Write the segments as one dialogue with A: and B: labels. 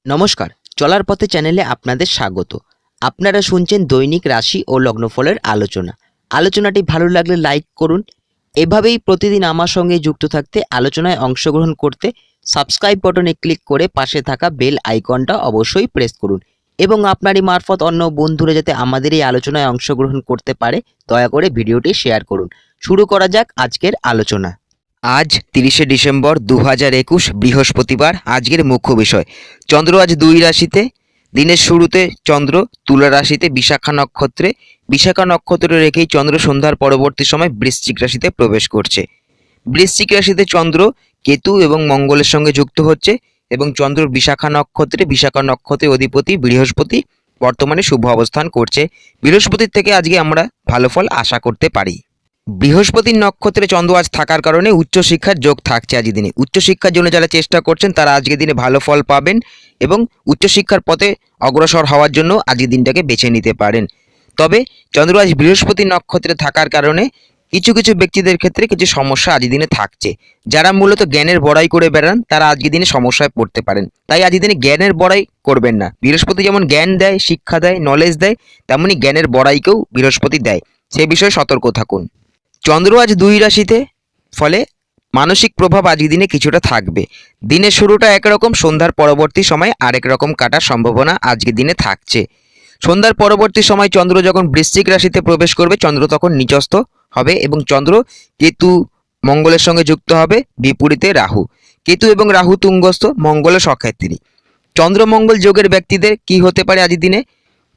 A: নমস্কার, চলার পথে চ্যানেলে আপনাদের স্বাগত। আপনারা শুনছেন দৈনিক রাশি ও লগ্নফলের আলোচনা। আলোচনাটি ভালো লাগলে লাইক করুন। এভাবেই প্রতিদিন আমার সঙ্গে যুক্ত থাকতে, আলোচনায় অংশগ্রহণ করতে সাবস্ক্রাইব বাটনে ক্লিক করে পাশে থাকা বেল আইকনটা অবশ্যই প্রেস করুন এবং আপনারই মারফত অন্য বন্ধুরা যাতে আমাদের এই আলোচনায় অংশগ্রহণ করতে পারে, দয়া করে ভিডিওটি শেয়ার করুন। শুরু করা যাক আজকের আলোচনা। আজ 30শে ডিসেম্বর 2021 বৃহস্পতিবার। আজকের মুখ্য বিষয়, চন্দ্র আজ 2 রাশিতে। দিনের শুরুতে চন্দ্র তুলা রাশিতে বিশাখা নক্ষত্রে রেখেই চন্দ্র সন্ধ্যার পরবর্তী সময় বৃশ্চিক রাশিতে প্রবেশ করছে। বৃশ্চিক রাশিতে চন্দ্র কেতু এবং মঙ্গলের সঙ্গে যুক্ত হচ্ছে এবং চন্দ্র বিশাখা নক্ষত্রের অধিপতি বৃহস্পতি বর্তমানে শুভ অবস্থান করছে। বৃহস্পতির থেকে আজকে আমরা ভালো ফল আশা করতে পারি। বৃহস্পতির নক্ষত্রে চন্দ্র আজ থাকার কারণে উচ্চশিক্ষার যোগ থাকছে আজকের দিনে। উচ্চশিক্ষার জন্য যারা চেষ্টা করছেন তারা আজকের দিনে ভালো ফল পাবেন এবং উচ্চশিক্ষার পথে অগ্রসর হওয়ার জন্য আজকের দিনটাকে বেছে নিতে পারেন। তবে চন্দ্র আজ বৃহস্পতির নক্ষত্রে থাকার কারণে কিছু কিছু ব্যক্তিদের ক্ষেত্রে কিছু সমস্যা আজকের দিনে থাকছে। যারা মূলত জ্ঞানের বড়াই করে বেড়ান তারা আজকের দিনে সমস্যায় পড়তে পারেন। তাই আজকের দিনে জ্ঞানের বড়াই করবেন না। বৃহস্পতি যেমন জ্ঞান দেয়, শিক্ষা দেয়, নলেজ দেয়, তেমনি জ্ঞানের বড়াইকেও বৃহস্পতি দেয়। সে বিষয়ে সতর্ক থাকুন। চন্দ্র আজ 2 রাশিতে, ফলে মানসিক প্রভাব আজকের দিনে কিছুটা থাকবে। দিনের শুরুটা একরকম, সন্ধ্যার পরবর্তী সময় আরেক রকম কাটার সম্ভাবনা আজকের দিনে থাকছে। সন্ধ্যার পরবর্তী সময় চন্দ্র যখন বৃশ্চিক রাশিতে প্রবেশ করবে, চন্দ্র তখন নিচস্থ হবে এবং চন্দ্র কেতু মঙ্গলের সঙ্গে যুক্ত হবে, বিপরীতে রাহু। কেতু এবং রাহু তুঙ্গস্থ, মঙ্গলের সক্ষেত্রী। চন্দ্র মঙ্গল যোগের ব্যক্তিদের কি হতে পারে আজকের দিনে?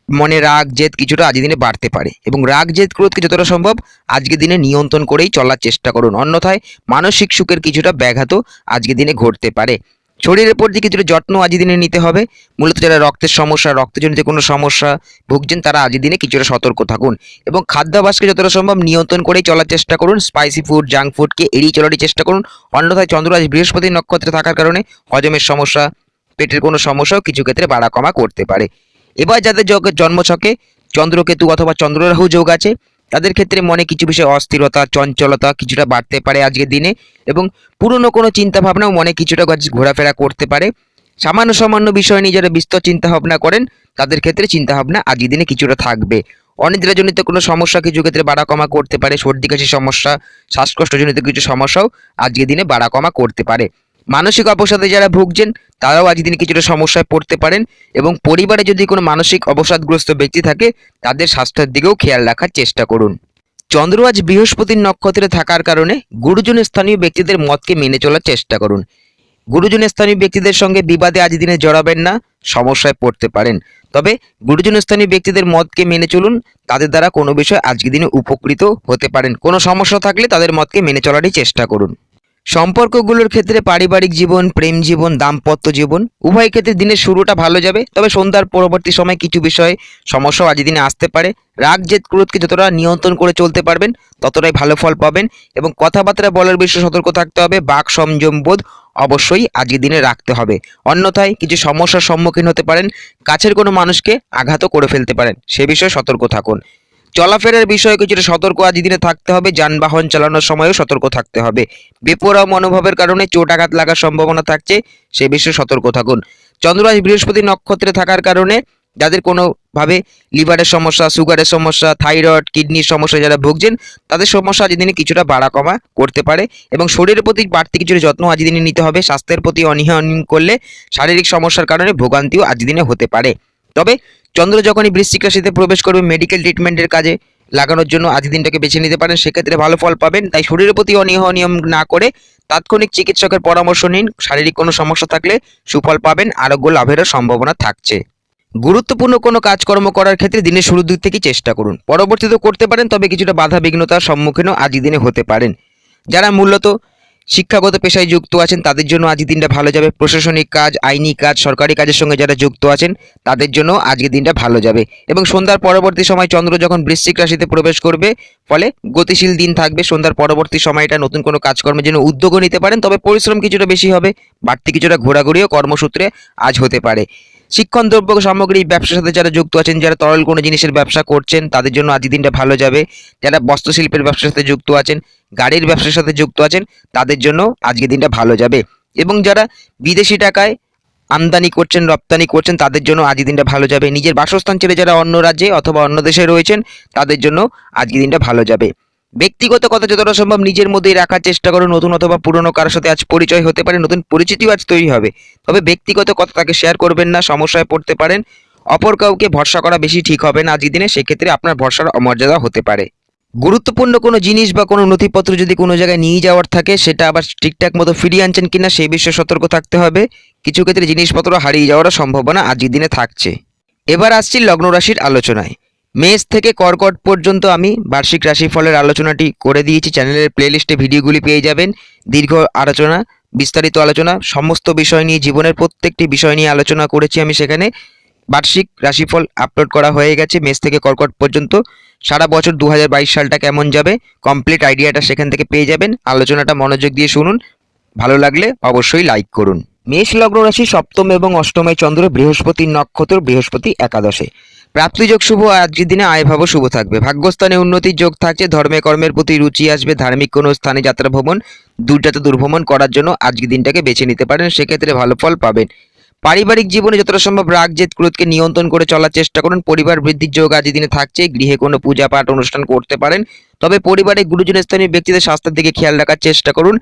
A: মনে রাগ জেদ কিছুটা আজকের দিনে বাড়তে পারে এবং রাগ জেদ ক্রোধকে যতটা সম্ভব আজকের দিনে নিয়ন্ত্রণ করেই চলার চেষ্টা করুন, অন্যথায় মানসিক সুখের কিছুটা ব্যাঘাত আজকের দিনে ঘটতে পারে। শরীরের প্রতি কিছুটা যত্ন আজকের দিনে নিতে হবে। মূলত যারা রক্তের সমস্যা, রক্তজনিত কোনো সমস্যা ভুগছেন তারা আজকের দিনে কিছুটা সতর্ক থাকুন এবং খাদ্যাভ্যাসকে যতটা সম্ভব নিয়ন্ত্রণ করেই চলার চেষ্টা করুন। স্পাইসি ফুড, জাঙ্ক ফুডকে এড়িয়ে চলারই চেষ্টা করুন, অন্যথায় চন্দ্র আজ বৃহস্পতি নক্ষত্রে থাকার কারণে হজমের সমস্যা, পেটের কোনো সমস্যাও কিছু ক্ষেত্রে বাড়া কমা করতে পারে। এবার যাদের জন্মছকে চন্দ্রকেতু অথবা চন্দ্ররাহু যোগ আছে তাদের ক্ষেত্রে মনে কিছু বিষয়ে অস্থিরতা, চঞ্চলতা কিছুটা বাড়তে পারে আজকের দিনে এবং পুরনো কোনো চিন্তাভাবনাও মনে কিছুটা ঘোরাফেরা করতে পারে। সামান্য বিষয় নিয়ে যারা বিস্তর চিন্তাভাবনা করেন তাদের ক্ষেত্রে চিন্তাভাবনা আজকের দিনে কিছুটা থাকবে। অনিদ্রাজনিত কোনো সমস্যা কিছু ক্ষেত্রে বাড়া কমা করতে পারে। সর্দি কাশির সমস্যা, শ্বাসকষ্টজনিত কিছু সমস্যাও আজকের দিনে বাড়া কমা করতে পারে। মানসিক অবসাদে যারা ভুগছেন তারাও আজকের দিনে কিছুটা সমস্যায় পড়তে পারেন এবং পরিবারে যদি কোনো মানসিক অবসাদগ্রস্ত ব্যক্তি থাকে তাদের স্বাস্থ্যের দিকেও খেয়াল রাখার চেষ্টা করুন। চন্দ্র আজ বৃহস্পতির নক্ষত্রে থাকার কারণে গুরুজন স্থানীয় ব্যক্তিদের মতকে মেনে চলার চেষ্টা করুন। গুরুজন স্থানীয় ব্যক্তিদের সঙ্গে বিবাদে আজ দিনে জড়াবেন না, সমস্যায় পড়তে পারেন। তবে গুরুজন স্থানীয় ব্যক্তিদের মতকে মেনে চলুন, তাদের দ্বারা কোনো বিষয় আজকের দিনে উপকৃত হতে পারেন। কোনো সমস্যা থাকলে তাদের মতকে মেনে চলারই চেষ্টা করুন। সম্পর্কগুলোর ক্ষেত্রে পারিবারিক জীবন, প্রেম জীবন, দাম্পত্য জীবন উভয় ক্ষেত্রে দিনের শুরুটা ভালো যাবে। তবে সন্ধ্যার পরবর্তী সময় কিছু বিষয়ে সমস্যাও আজ দিনে আসতে পারে। রাগ জেদ ক্রোধকে যতটা নিয়ন্ত্রণ করে চলতে পারবেন ততটাই ভালো ফল পাবেন এবং কথাবার্তা বলার বিষয়ে সতর্ক থাকতে হবে। বাক সংযম বোধ অবশ্যই আজকের দিনে রাখতে হবে, অন্যথায় কিছু সমস্যার সম্মুখীন হতে পারেন। কাছের কোনো মানুষকে আঘাতও করে ফেলতে পারেন, সে বিষয়ে সতর্ক থাকুন। চলাফেরার বিষয়ে কিছুটা সতর্ক আজ দিনে থাকতে হবে। যানবাহন চালানোর সময়ও সতর্ক থাকতে হবে। বেপরোয়া মনোভাবের কারণে চোট আঘাত লাগার সম্ভাবনা থাকছে, সে বিষয়ে সতর্ক থাকুন। চন্দ্র আজ বৃহস্পতি নক্ষত্রে থাকার কারণে যাদের কোনোভাবে লিভারের সমস্যা, সুগারের সমস্যা, থাইরয়েড, কিডনির সমস্যা যারা ভুগছেন তাদের সমস্যা আজ দিনে কিছুটা বাড়া কমা করতে পারে এবং শরীরের প্রতি বাড়তি কিছুটা যত্ন আজ দিনে নিতে হবে। স্বাস্থ্যের প্রতি অনীহা করলে শারীরিক সমস্যার কারণে ভোগান্তিও আজ দিনে হতে পারে। তবে চন্দ্র যখনই বৃশ্চিক রাশিতে প্রবেশ করবে মেডিকেল ট্রিটমেন্টের কাজে লাগানোর জন্য আজ দিনটাকে বেছে নিতে পারেন, সেক্ষেত্রে ভালো ফল পাবেন। তাই শরীরের প্রতি অনিয়ম না করে তাৎক্ষণিক চিকিৎসকের পরামর্শ নিন। শারীরিক কোনো সমস্যা থাকলে সুফল পাবেন, আরোগ্য লাভেরও সম্ভাবনা থাকছে। গুরুত্বপূর্ণ কোনো কাজকর্ম করার ক্ষেত্রে দিনের শুরুর দিক থেকেই চেষ্টা করুন। পরবর্তীতে করতে পারেন, তবে কিছুটা বাধা বিঘ্নতার সম্মুখীনও আজ দিনে হতে পারেন। যারা মূলত শিক্ষাগত পেশায় যুক্ত আছেন তাদের জন্য আজকের দিনটা ভালো যাবে। প্রশাসনিক কাজ, আইনি কাজ, সরকারি কাজের সঙ্গে যারা যুক্ত আছেন তাদের জন্য আজকের দিনটা ভালো যাবে এবং সন্ধ্যার পরবর্তী সময় চন্দ্র যখন বৃশ্চিক রাশিতে প্রবেশ করবে, ফলে গতিশীল দিন থাকবে। সন্ধ্যার পরবর্তী সময়টা নতুন কোনো কাজকর্মের জন্য উদ্যোগও নিতে পারেন, তবে পরিশ্রম কিছুটা বেশি হবে। বাড়তি কিছুটা ঘোরাঘুরিও কর্মসূত্রে আজ হতে পারে। শিক্ষণ দ্রব্য সামগ্রী ব্যবসার সাথে যারা যুক্ত আছেন, যারা তরল কোনো জিনিসের ব্যবসা করছেন তাদের জন্য আজকের দিনটা ভালো যাবে। যারা বস্ত্রশিল্পের ব্যবসার সাথে যুক্ত আছেন, গাড়ির ব্যবসার সাথে যুক্ত আছেন তাদের জন্য আজকের দিনটা ভালো যাবে এবং যারা বিদেশি টাকায় আমদানি করছেন, রপ্তানি করছেন, তাদের জন্য আজকের দিনটা ভালো যাবে। নিজের বাসস্থান ছেড়ে যারা অন্য রাজ্যে অথবা অন্য দেশে রয়েছেন তাদের জন্য আজকের দিনটা ভালো যাবে। ব্যক্তিগত কথা যতটা সম্ভব নিজের মধ্যেই রাখার চেষ্টা করুন। নতুন অথবা পুরনো কারোর সাথে আজ পরিচয় হতে পারে, নতুন পরিচিতিও আজ তৈরি হবে, তবে ব্যক্তিগত কথা তাকে শেয়ার করবেন না, সমস্যায় পড়তে পারেন। অপর কাউকে ভরসা করা বেশি ঠিক হবে না আজকের দিনে, সেক্ষেত্রে আপনার ভরসার অমর্যাদা হতে পারে। গুরুত্বপূর্ণ কোনো জিনিস বা কোনো নথিপত্র যদি কোনো জায়গায় নিয়ে যাওয়ার থাকে সেটা আবার ঠিকঠাক মতো ফিরিয়ে আনছেন কিনা সেই বিষয়ে সতর্ক থাকতে হবে। কিছু ক্ষেত্রে জিনিসপত্র হারিয়ে যাওয়ারও সম্ভাবনা আজকের দিনে থাকছে। এবার আসছি লগ্ন রাশির আলোচনায়। মেষ থেকে কর্কট পর্যন্ত আমি বার্ষিক রাশিফলের আলোচনাটি করে দিয়েছি। চ্যানেলের প্লেলিস্টে ভিডিওগুলি পেয়ে যাবেন। দীর্ঘ আলোচনা, বিস্তারিত আলোচনা, সমস্ত বিষয় নিয়ে, জীবনের প্রত্যেকটি বিষয় নিয়ে আলোচনা করেছি আমি সেখানে। বার্ষিক রাশিফল আপলোড করা হয়ে গেছে মেষ থেকে কর্কট পর্যন্ত। সারা বছর 2022 সালটা কেমন যাবে কমপ্লিট আইডিয়াটা সেখান থেকে পেয়ে যাবেন। আলোচনাটা মনোযোগ দিয়ে শুনুন, ভালো লাগলে অবশ্যই লাইক করুন। মেষ লগ্ন রাশি সপ্তম এবং অষ্টমে চন্দ্র, বৃহস্পতির নক্ষত্র, বৃহস্পতি একাদশে। প্রাপ্তিযোগ শুভ, আজকের দিনে আয়ভাবও শুভ থাকবে। ভাগ্যস্থানে উন্নতির যোগ থাকছে। ধর্মে কর্মের প্রতি রুচি আসবে। ধার্মিক কোনো স্থানে যাত্রা ভ্রমণ, দূরযাত্রা দূরভ্রমণ করার জন্য আজকের দিনটাকে বেছে নিতে পারেন, সেক্ষেত্রে ভালো ফল পাবেন। পারিবারিক জীবনে যতটা সম্ভব রাগ জেদ ক্রোধকে নিয়ন্ত্রণ করে চলার চেষ্টা করুন। পরিবার বৃদ্ধির যোগ আজ দিনে থাকছে। গৃহে কোনো পূজা পাঠ অনুষ্ঠান করতে পারেন, তবে পরিবারে গুরুজন স্থানীয় ব্যক্তিদের স্বাস্থ্যের দিকে খেয়াল রাখার চেষ্টা করুন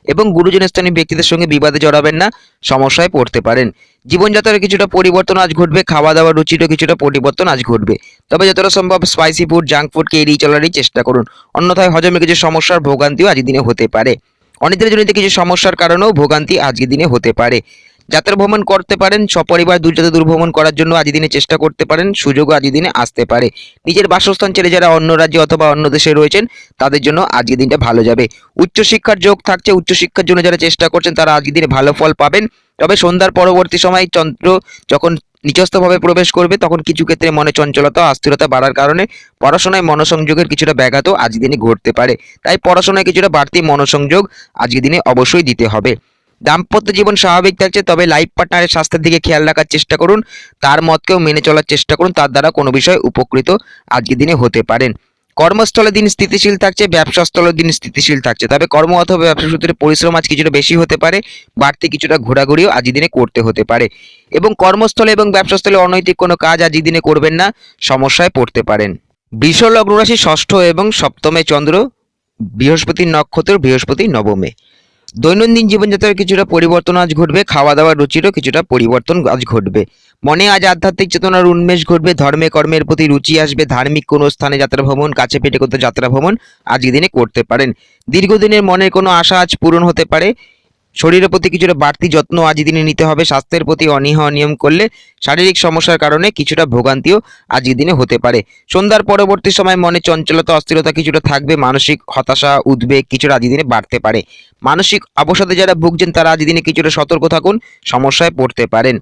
A: এবং গুরুজন স্থানীয় ব্যক্তিদের সঙ্গে বিবাদে জড়াবেন না, সমস্যায় পড়তে পারেন। জীবনযাত্রার কিছুটা পরিবর্তন আজ ঘটবে। খাওয়া দাওয়ার রুচিরও কিছুটা পরিবর্তন আজ ঘটবে, তবে যতটা সম্ভব স্পাইসি ফুড, জাঙ্ক ফুডকে এড়িয়ে চলারই চেষ্টা করুন, অন্যথায় হজমে কিছু সমস্যার ভোগান্তিও আজ দিনে হতে পারে। অনিদ্রাজনিত কিছু সমস্যার কারণেও ভোগান্তি আজকের দিনে হতে পারে। যাত্রা ভ্রমণ করতে পারেন, সপরিবার দূরযাত্রা দূরভ্রমণ করার জন্য আজ দিনে চেষ্টা করতে পারেন, সুযোগও আজ দিনে আসতে পারে। নিজের বাসস্থান ছেড়ে যারা অন্য রাজ্যে অথবা অন্য দেশে রয়েছেন তাদের জন্য আজকের দিনটা ভালো যাবে। উচ্চশিক্ষার যোগ থাকছে। উচ্চশিক্ষার জন্য যারা চেষ্টা করছেন তারা আজকের দিনে ভালো ফল পাবেন, তবে সন্ধ্যার পরবর্তী সময় চন্দ্র যখন নিচস্থভাবে প্রবেশ করবে তখন কিছু ক্ষেত্রে মনে চঞ্চলতা ও অস্থিরতা বাড়ার কারণে পড়াশোনায় মনোসংযোগের কিছুটা ব্যাঘাতও আজকের দিনে ঘটতে পারে। তাই পড়াশোনায় কিছুটা বাড়তি মনোসংযোগ আজকের দিনে অবশ্যই দিতে হবে। দাম্পত্য জীবন স্বাভাবিক থাকছে, তবে লাইফ পার্টনারের স্বাস্থ্যের দিকে খেয়াল রাখার চেষ্টা করুন। তার মতকেও মেনে চলার চেষ্টা করুন, তার দ্বারা কোনো বিষয়ে উপকৃত আজকের দিনে হতে পারেন। কর্মস্থলে দিন স্থিতিশীল থাকছে। ব্যবসাস্থলের দিন স্থিতিশীল থাকছে, তবে কর্ম অথবা ব্যবসা সূত্রে পরিশ্রম আজ কিছুটা বেশি হতে পারে। বাড়তি কিছুটা ঘোরাঘুরিও আজকের দিনে করতে হতে পারে এবং কর্মস্থলে এবং ব্যবসাস্থলে অনৈতিক কোনো কাজ আজকের দিনে করবেন না, সমস্যায় পড়তে পারেন। বৃষ লগ্ন রাশি ষষ্ঠ এবং সপ্তমে চন্দ্র, বৃহস্পতির নক্ষত্র, বৃহস্পতি নবমে। দৈনন্দিন জীবনযাত্রার কিছুটা পরিবর্তন আজ ঘটবে। খাওয়া দাওয়ার রুচিরও কিছুটা পরিবর্তন আজ ঘটবে। মনে আজ আধ্যাত্মিক চেতনার উন্মেষ ঘটবে। ধর্মে কর্মের প্রতি রুচি আসবে। ধার্মিক কোনো স্থানে যাত্রা ভ্রমণ, কাছে পিঠে কোথাও যাত্রা ভ্রমণ আজকের দিনে করতে পারেন। দীর্ঘদিনের মনের কোনো আশা আজ পূরণ হতে পারে। শরীরের প্রতি কিছুটা বাড়তি যত্ন আজ দিনে নিতে হবে। স্বাস্থ্যের প্রতি অনীহা অনিয়ম করলে শারীরিক সমস্যার কারণে কিছুটা ভোগান্তিও আজকের দিনে হতে পারে। সন্ধ্যার পরবর্তী সময় মনে চঞ্চলতা অস্থিরতা কিছুটা থাকবে। মানসিক হতাশা উদ্বেগ কিছুটা আজকের দিনে বাড়তে পারে। মানসিক অবসাদে যারা ভুগছেন তারা আজকের দিনে কিছুটা সতর্ক থাকুন, সমস্যায় পড়তে পারেন।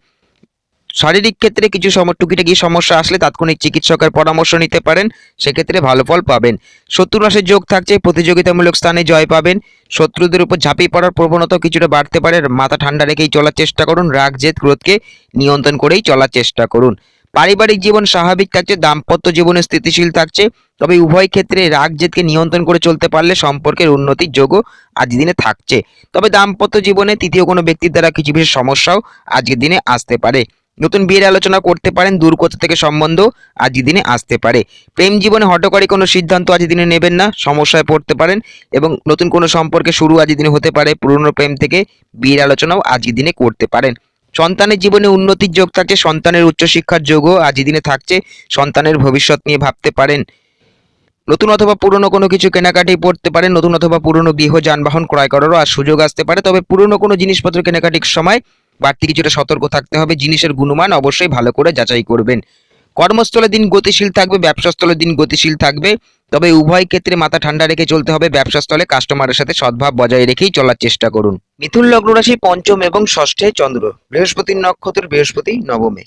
A: শারীরিক ক্ষেত্রে কিছু টুকিটাকি সমস্যা আসলে তাৎক্ষণিক চিকিৎসকের পরামর্শ নিতে পারেন, সেক্ষেত্রে ভালো ফল পাবেন। শত্রু নাশের যোগ থাকছে। প্রতিযোগিতামূলক স্থানে জয় পাবেন। শত্রুদের উপর ঝাঁপিয়ে পড়ার প্রবণতা কিছুটা বাড়তে পারে। মাথা ঠান্ডা রেখেই চলার চেষ্টা করুন। রাগ জেদ ক্রোধকে নিয়ন্ত্রণ করেই চলার চেষ্টা করুন। পারিবারিক জীবন স্বাভাবিক থাকছে। দাম্পত্য জীবনে স্থিতিশীল থাকছে, তবে উভয় ক্ষেত্রে রাগ জেদকে নিয়ন্ত্রণ করে চলতে পারলে সম্পর্কের উন্নতির যোগও আজকের দিনে থাকছে। তবে দাম্পত্য জীবনে তৃতীয় কোনো ব্যক্তির দ্বারা কিছু বিশেষ সমস্যাও আজকের দিনে আসতে পারে। নতুন বিয়ের আলোচনা করতে পারেন। দূর কোথা থেকে সম্বন্ধ আজকের দিনে আসতে পারে। প্রেম জীবনে হঠকারী কোনো সিদ্ধান্ত আজকের দিনে নেবেন না, সমস্যায় পড়তে পারেন এবং নতুন কোনো সম্পর্কে শুরু আজকের দিনে হতে পারে। পুরনো প্রেম থেকে বিয়ের আলোচনাও আজকের দিনে করতে পারেন। সন্তানের জীবনে উন্নতির যোগ থাকছে। সন্তানের উচ্চশিক্ষার যোগও আজকের দিনে থাকছে। সন্তানের ভবিষ্যৎ নিয়ে ভাবতে পারেন। নতুন অথবা পুরনো কোনো কিছু কেনাকাটি করতে পারেন। নতুন অথবা পুরনো গৃহ যানবাহন ক্রয় করারও আর সুযোগ আসতে পারে, তবে পুরনো কোনো জিনিসপত্র কেনাকাটির সময় বাড়তি কিছুটা সতর্ক থাকতে হবে। জিনিসের গুণমান অবশ্যই ভালো করে যাচাই করবেন। কর্মস্থলের দিন গতিশীল থাকবে। ব্যবসাস্থলের দিন গতিশীল থাকবে, তবে উভয় ক্ষেত্রে মাথা ঠান্ডা রেখে চলতে হবে। ব্যবসাস্থলে কাস্টমারের সাথে সদ্ভাব বজায় রেখেই চলার চেষ্টা করুন। মিথুন লগ্ন রাশি পঞ্চম এবং ষষ্ঠে চন্দ্র, বৃহস্পতির নক্ষত্র, বৃহস্পতি নবমে।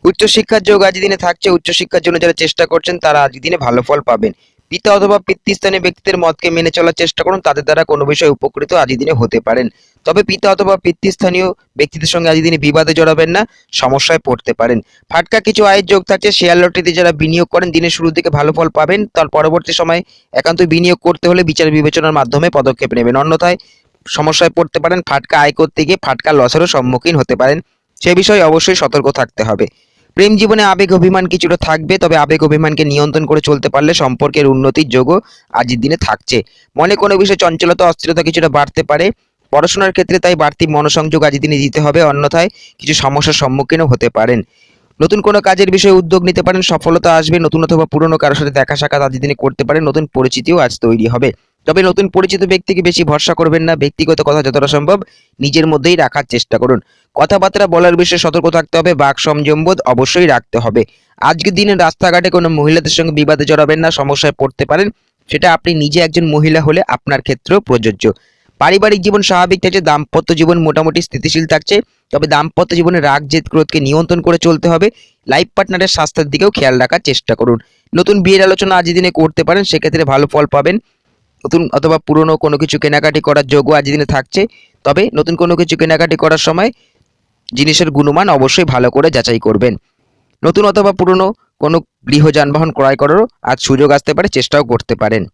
A: উচ্চশিক্ষার যোগ আজ দিনে থাকছে। উচ্চশিক্ষার জন্য যারা চেষ্টা করছেন তারা আজ দিনে ভালো ফল পাবেন। পিতা অথবা পিতৃস্থানীয় ব্যক্তিদের মতকে মেনে চলার চেষ্টা করুন, তাদের দ্বারা কোনো বিষয়ে উপকৃত আজ দিনে হতে পারেন। তবে পিতা অথবা পিতৃস্থানীয় ব্যক্তিদের সঙ্গে আজ দিনে বিবাদে জড়াবেন না, সমস্যায় পড়তে পারেন। ফাটকা কিছু আয়ের যোগ থাকছে। শেয়ার লটারিতে যারা বিনিয়োগ করেন দিনের শুরুর দিকে ভালো ফল পাবেন, তার পরবর্তী সময় একান্ত বিনিয়োগ করতে হলে বিচার বিবেচনার মাধ্যমে পদক্ষেপ নেবেন, অন্যথায় সমস্যায় পড়তে পারেন। ফাটকা আয় করতে গিয়ে ফাটকা লসেরও সম্মুখীন হতে পারেন,
B: সে বিষয়ে অবশ্যই সতর্ক থাকতে হবে। প্রেম জীবনে আবেগ অভিমান কিছুটা থাকবে, তবে আবেগ অভিমানকে নিয়ন্ত্রণ করে চলতে পারলে সম্পর্কের উন্নতির যোগও আজকের দিনে থাকছে। মনে কোনো বিষয়ে চঞ্চলতা অস্থিরতা কিছুটা বাড়তে পারে। পড়াশোনার ক্ষেত্রে তাই বাড়তি মনোসংযোগ আজকের দিনে দিতে হবে, অন্যথায় কিছু সমস্যার সম্মুখীনও হতে পারেন। নতুন কোনো কাজের বিষয়ে উদ্যোগ নিতে পারেন, সফলতা আসবে। নতুন অথবা পুরনো কারোর সাথে দেখা সাক্ষাৎ আজকের দিনে করতে পারেন, নতুন পরিচিতিও আজ তৈরি হবে। তবে নতুন পরিচিত ব্যক্তিকে বেশি ভরসা করবেন না, ব্যক্তিগত কথা যতটা সম্ভব নিজের মধ্যেই রাখার চেষ্টা করুন। কথাবার্তা বলার বিষয়ে সতর্ক থাকতে হবে, বাক সংযমবোধ অবশ্যই রাখতে হবে। আজকের দিনে রাস্তাঘাটে কোনো মহিলাদের সঙ্গে বিবাদে জড়াবেন না, সমস্যায় পড়তে পারেন। সেটা আপনি নিজে একজন মহিলা হলে আপনার ক্ষেত্রেও প্রযোজ্য। পারিবারিক জীবন স্বাভাবিক থাকছে, দাম্পত্য জীবন মোটামুটি স্থিতিশীল থাকছে। তবে দাম্পত্য জীবনে রাগ জেদ ক্রোধকে নিয়ন্ত্রণ করে চলতে হবে। লাইফ পার্টনারের স্বাস্থ্যের দিকেও খেয়াল রাখার চেষ্টা করুন। নতুন বিয়ের আলোচনা আজকের দিনে করতে পারেন, সেক্ষেত্রে ভালো ফল পাবেন। নতুন অথবা পুরনো কোনো কিছু কেনাকাটি করার যোগও আজকের দিনে থাকছে। তবে নতুন কোনো কিছু কেনাকাটি করার সময় জিনিসের গুণমান অবশ্যই ভালো করে যাচাই করবেন। নতুন অথবা পুরনো কোনো গৃহ যানবাহন ক্রয় করারও আজ সুযোগ আসতে পারে, চেষ্টাও করতে পারেন।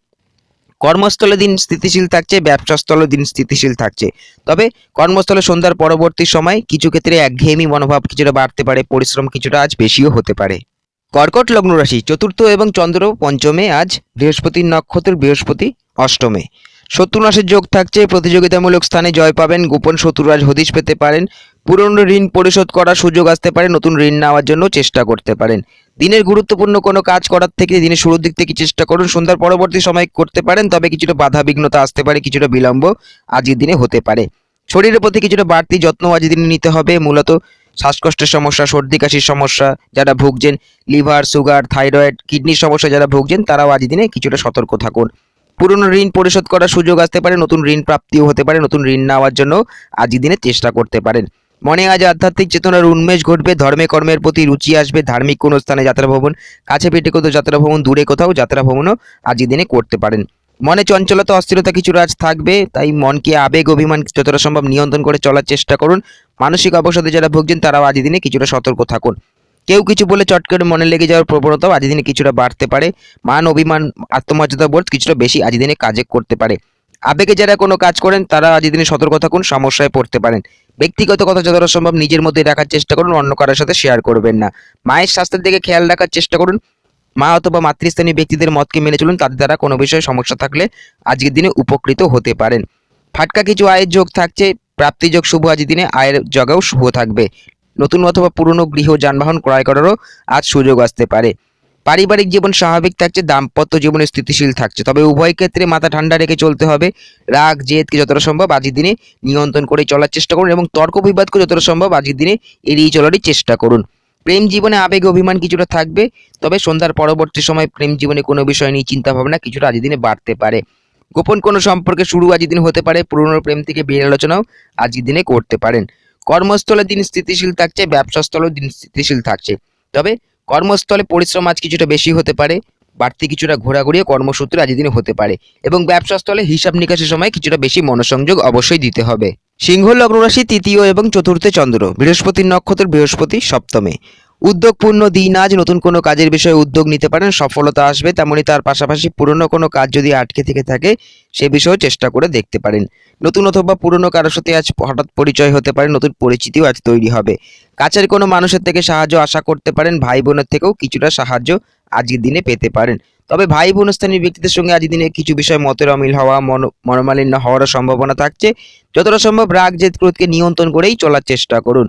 B: কর্মস্থলে দিন স্থিতিশীল থাকছে, ব্যবসাস্থলে দিন স্থিতিশীল থাকছে। তবে কর্মস্থলে সন্ধ্যার পরবর্তী সময় কিছু ক্ষেত্রে একঘেয়েমি মনোভাব কিছুটা বাড়তে পারে, পরিশ্রম কিছুটা আজ বেশিও হতে পারে। কর্কট লগ্ন রাশি, চতুর্থ এবং চন্দ্র পঞ্চমে, আজ বৃহস্পতির নক্ষত্র, বৃহস্পতি অষ্টমে। শত্রুনাশের যোগ থাকছে, প্রতিযোগিতামূলক স্থানে জয় পাবেন, গোপন শত্রু আজ হদিশ পেতে পারেন। পুরনো ঋণ পরিশোধ করার সুযোগ আসতে পারে, নতুন ঋণ নেওয়ার জন্য চেষ্টা করতে পারেন। দিনের গুরুত্বপূর্ণ কোনো কাজ করার থেকে দিনের শুরুর দিক থেকে চেষ্টা করুন, সন্ধ্যার পরবর্তী সময় করতে পারেন। তবে কিছুটা বাধা বিঘ্নতা আসতে পারে, কিছুটা বিলম্ব আজকের দিনে হতে পারে। শরীরের প্রতি কিছুটা বাড়তি যত্ন আজকের দিনে নিতে হবে, মূলত শ্বাসকষ্টের সমস্যা, সর্দি কাশির সমস্যা যারা ভুগছেন, লিভার, সুগার, থাইরয়েড, কিডনির সমস্যা যারা ভুগছেন, তারাও আজকের দিনে কিছুটা সতর্ক থাকুন। পুরনো ঋণ পরিশোধ করার সুযোগ আসতে পারে, নতুন ঋণ প্রাপ্তিও হতে পারে, নতুন ঋণ নেওয়ার জন্য আজকের দিনে চেষ্টা করতে পারেন। মনে আজ আধ্যাত্মিক চেতনার উন্মেষ ঘটবে, ধর্মে কর্মের প্রতি রুচি আসবে। ধার্মিক কোনো স্থানে যাত্রা ভ্রমণ, কাছে পিঠে কোথাও যাত্রা ভ্রমণ, দূরে কোথাও যাত্রা ভ্রমণও আজকের দিনে করতে পারেন। মনে চঞ্চলতা অস্থিরতা কিছুটা আজ থাকবে, তাই মনকে আবেগ অভিমান যতটা সম্ভব নিয়ন্ত্রণ করে চলার চেষ্টা করুন। মানসিক অবসাদে যারা ভুগছেন তারাও আজকের দিনে কিছুটা সতর্ক থাকুন। কেউ কিছু বলে চট করে মনে লেগে যাওয়ার প্রবণতাও আজকের দিনে কিছুটা বাড়তে পারে। মান অভিমান আত্মমর্যাদা বোধ কিছুটা বেশি আজকের দিনে কাজে করতে পারে। আবেগে যারা কোনো কাজ করেন তারা আজকের দিনে সতর্ক থাকুন, সমস্যায় পড়তে পারেন। ব্যক্তিগত কথা যতটা সম্ভব নিজের মধ্যে রাখার চেষ্টা করুন, অন্য কারোর সাথে শেয়ার করবেন না। মায়ের স্বাস্থ্যের দিকে খেয়াল রাখার চেষ্টা করুন। মা অথবা মাতৃস্থানীয় ব্যক্তিদের মতকে মেনে চলুন, তাদের দ্বারা কোনো বিষয়ে সমস্যা থাকলে আজকের দিনে উপকৃত হতে পারেন। ফাটকা কিছু আয়ের যোগ থাকছে, প্রাপ্তিযোগ শুভ আজকের দিনে, আয়ের যোগও শুভ থাকবে। নতুন অথবা পুরনো গৃহ যানবাহন ক্রয় করারও আজ সুযোগ আসতে পারে। পারিবারিক জীবন স্বাভাবিক থাকছে, দাম্পত্য জীবনে স্থিতিশীল থাকছে। তবে উভয় ক্ষেত্রে মাথা ঠান্ডা রেখে চলতে হবে। রাগ জেদকে যতটা সম্ভব আজকের দিনে নিয়ন্ত্রণ করে চলার চেষ্টা করুন, এবং তর্ক বিবাদকে যতটা সম্ভব আজকের দিনে এড়িয়ে চলারই চেষ্টা করুন। প্রেম জীবনে আবেগ অভিমান কিছুটা থাকবে, তবে সন্ধ্যার পরবর্তী সময় প্রেম জীবনে কোনো বিষয় নিয়ে চিন্তা ভাবনা কিছুটা আজকের দিনে বাড়তে পারে। গোপন কোনো সম্পর্কে শুরু আজকের দিন হতে পারে, পুরনো প্রেম থেকে বিয়ের আলোচনাও আজকের দিনে করতে পারেন। কর্মস্থলে দিন স্থিতিশীল থাকছে, ব্যবসাস্থলেও দিন স্থিতিশীল থাকছে। তবে কর্মস্থলে পরিশ্রম আজ কিছুটা বেশি হতে পারে, বাড়তি কিছুটা ঘোরাঘুরিও কর্মসূত্রে আজকের দিনে হতে পারে, এবং ব্যবসাস্থলে হিসাব নিকাশের সময় কিছুটা বেশি মনোসংযোগ অবশ্যই দিতে হবে। সিংহ লগ্ন রাশি, তৃতীয় এবং চতুর্থে চন্দ্র, বৃহস্পতির নক্ষত্র, বৃহস্পতি সপ্তমে। উদ্যোগপূর্ণ দিন আজ, নতুন কোনো কাজের বিষয়ে উদ্যোগ নিতে পারেন, সফলতা আসবে। তেমনি তার পাশাপাশি পুরনো কোনো কাজ যদি আটকে থেকে থাকে সে বিষয়েও চেষ্টা করে দেখতে পারেন। নতুন অথবা পুরনো কারোর সাথে আজ হঠাৎ পরিচয় হতে পারে, নতুন পরিচিতিও আজ তৈরি হবে। কাছের কোনো মানুষের থেকে সাহায্য আশা করতে পারেন, ভাই বোনের থেকেও কিছুটা সাহায্য আজকের দিনে পেতে পারেন। তবে ভাই বোন স্থানীয় ব্যক্তিদের সঙ্গে আজকের দিনে কিছু বিষয় মতের অমিল হওয়া, মনোমালিন্য হওয়ারও সম্ভাবনা থাকছে। যতটা সম্ভব রাগ জেদ ক্রোধকে নিয়ন্ত্রণ করেই চলার চেষ্টা করুন।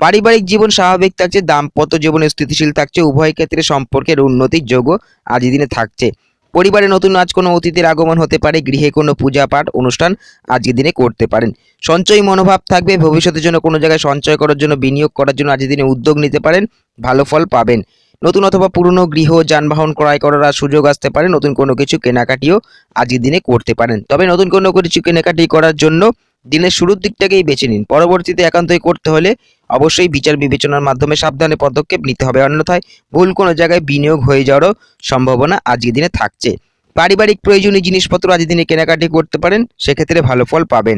B: পারিবারিক জীবন স্বাভাবিক থাকছে, দাম্পত্য জীবনে স্থিতিশীল থাকছে। উভয় ক্ষেত্রে সম্পর্কের উন্নতির যোগও আজকের দিনে থাকছে। পরিবারে নতুন আজ কোনো অতিথির আগমন হতে পারে, গৃহে কোনো পূজা পাঠ অনুষ্ঠান আজকের দিনে করতে পারেন। সঞ্চয়ী মনোভাব থাকবে, ভবিষ্যতের জন্য কোনো জায়গায় সঞ্চয় করার জন্য, বিনিয়োগ করার জন্য আজকের দিনে উদ্যোগ নিতে পারেন, ভালো ফল পাবেন। নতুন অথবা পুরনো গৃহ যানবাহন ক্রয় করার সুযোগ আসতে পারে, নতুন কোনো কিছু কেনাকাটিও আজকের দিনে করতে পারেন। তবে নতুন কোনো কিছু কেনাকাটি করার জন্য দিনের শুরুর দিকটাকেই বেছে নিন, পরবর্তীতে একান্তই করতে হলে অবশ্যই বিচার বিবেচনার মাধ্যমে সাবধানে পদক্ষেপ নিতে হবে, অন্যথায় ভুল কোনো জায়গায় বিনিয়োগ হয়ে যাওয়ারও সম্ভাবনা আজকের দিনে থাকছে। পারিবারিক প্রয়োজনীয় জিনিসপত্র আজকের দিনে কেনাকাটি করতে পারেন, সেক্ষেত্রে ভালো ফল পাবেন।